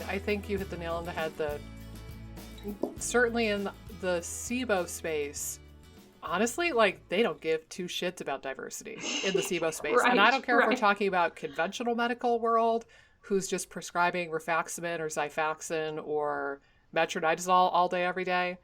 I think you hit the nail on the head that certainly in the SIBO space, honestly, like, they don't give two shits about diversity in the SIBO space. Right, and I don't care if right. we're talking about conventional medical world, who's just prescribing rifaximin or Xifaxan or metronidazole all day, every day,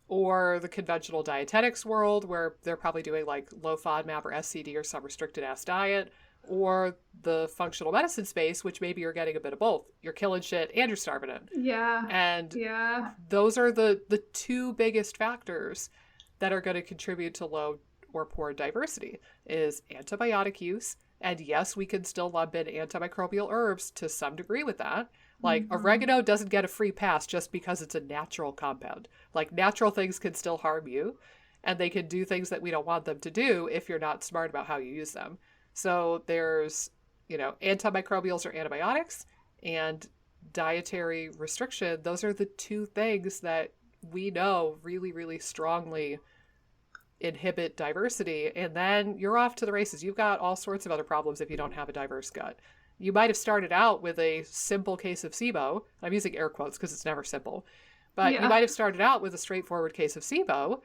or the conventional dietetics world, where they're probably doing like low FODMAP or SCD or some restricted ass diet, or the functional medicine space, which maybe you're getting a bit of both. You're killing shit and you're starving it. Yeah. And those are the two biggest factors that are going to contribute to low or poor diversity is antibiotic use. And yes, we can still lump in antimicrobial herbs to some degree with that. Like, oregano doesn't get a free pass just because it's a natural compound. Like, natural things can still harm you, and they can do things that we don't want them to do if you're not smart about how you use them. So there's, antimicrobials or antibiotics and dietary restriction. Those are the two things that we know really, really strongly inhibit diversity. And then you're off to the races. You've got all sorts of other problems if you don't have a diverse gut. You might have started out with a simple case of SIBO. I'm using air quotes because it's never simple. But you might have started out with a straightforward case of SIBO,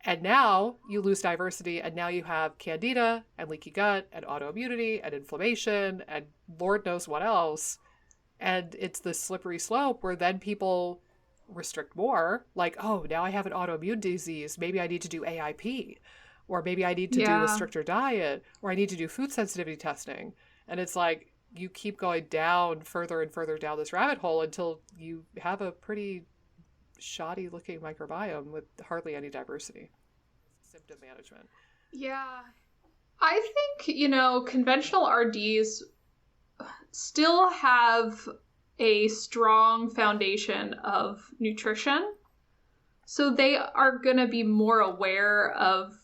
and now you lose diversity, and now you have candida and leaky gut and autoimmunity and inflammation and Lord knows what else. And it's this slippery slope where then people restrict more. Like, oh, now I have an autoimmune disease. Maybe I need to do AIP. Or maybe I need to do a stricter diet. Or I need to do food sensitivity testing. And it's like, you keep going down further and further down this rabbit hole until you have a pretty shoddy looking microbiome with hardly any diversity. Symptom management. Yeah. I think, conventional RDs still have a strong foundation of nutrition. So they are going to be more aware of,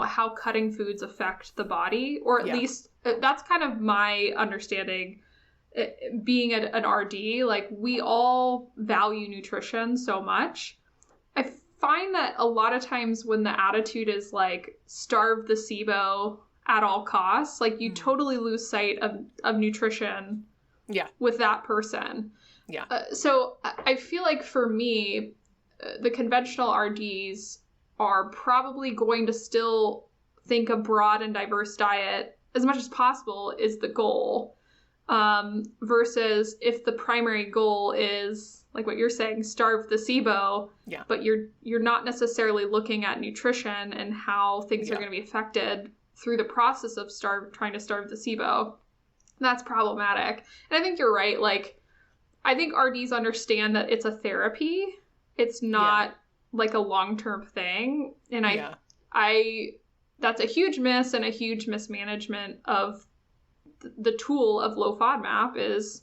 how cutting foods affect the body, or at least that's kind of my understanding. Being an RD, like, we all value nutrition so much. I find that a lot of times when the attitude is like, starve the SIBO at all costs, like, you totally lose sight of nutrition with that person. Yeah. So I feel like for me, the conventional RDs are probably going to still think a broad and diverse diet as much as possible is the goal. Versus if the primary goal is, like what you're saying, starve the SIBO, but you're not necessarily looking at nutrition and how things are going to be affected through the process of trying to starve the SIBO. That's problematic. And I think you're right. Like, I think RDs understand that it's a therapy. It's not like a long-term thing. And I that's a huge miss and a huge mismanagement of the tool of low FODMAP is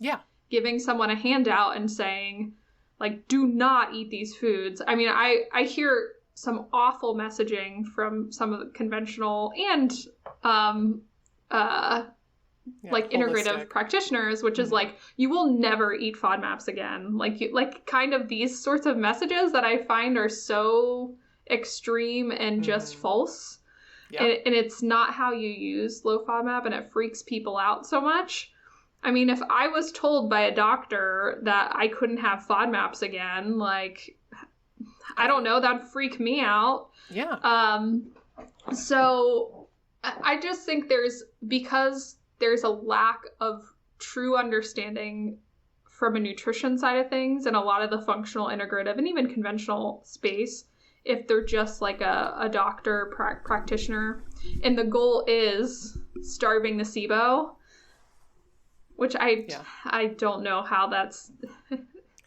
giving someone a handout and saying, like, do not eat these foods. I mean, I hear some awful messaging from some of the conventional and like integrative practitioners, which is like, you will never eat FODMAPs again. Like kind of these sorts of messages that I find are so extreme and just false. Yeah. And it's not how you use low FODMAP, and it freaks people out so much. I mean, if I was told by a doctor that I couldn't have FODMAPs again, like, I don't know, that'd freak me out. Yeah. So I just think because there's a lack of true understanding from a nutrition side of things and a lot of the functional, integrative, and even conventional space, if they're just like a doctor practitioner and the goal is starving the SIBO, which I don't know how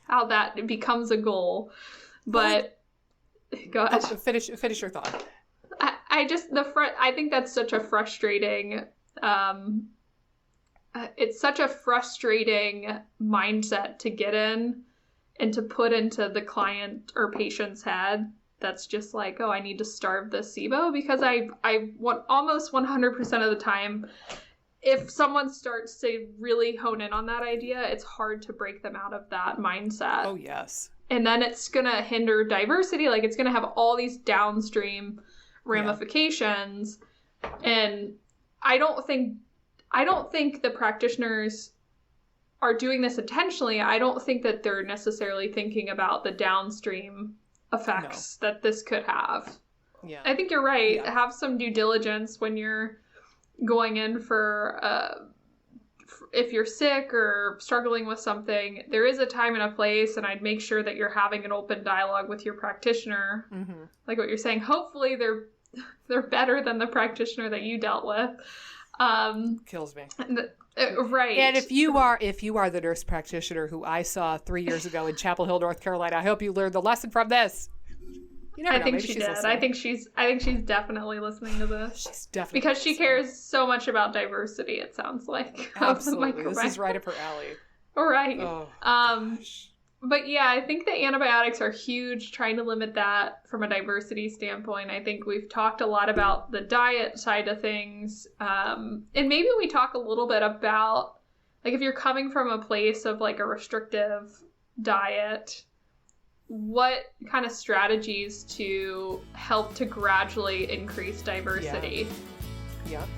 how that becomes a goal, but go ahead. Finish your thought. I think that's such a frustrating, it's such a frustrating mindset to get in and to put into the client or patient's head. That's just like, oh, I need to starve the SIBO, because I want almost 100% of the time, if someone starts to really hone in on that idea, it's hard to break them out of that mindset. Oh, yes. And then it's going to hinder diversity. Like, it's going to have all these downstream ramifications. And I don't think the practitioners are doing this intentionally, I don't think that they're necessarily thinking about the downstream effects that this could have. Yeah. I think you're right. Yeah. Have some due diligence when you're going in for, if you're sick or struggling with something, there is a time and a place, and I'd make sure that you're having an open dialogue with your practitioner. Mm-hmm. Like what you're saying, hopefully they're better than the practitioner that you dealt with. Kills me. Right. And if you are the nurse practitioner who I saw 3 years ago in Chapel Hill, North Carolina, I hope you learned the lesson from this. You never know. think Maybe she she's did. listening. I think she's definitely listening to this. She's definitely because she listening. cares so much about diversity, it sounds like. Absolutely. This is right up her alley. Right. Oh, gosh. But yeah, I think the antibiotics are huge, trying to limit that from a diversity standpoint. I think we've talked a lot about the diet side of things. And maybe we talk a little bit about, like, if you're coming from a place of like a restrictive diet, what kind of strategies to help to gradually increase diversity? Yep.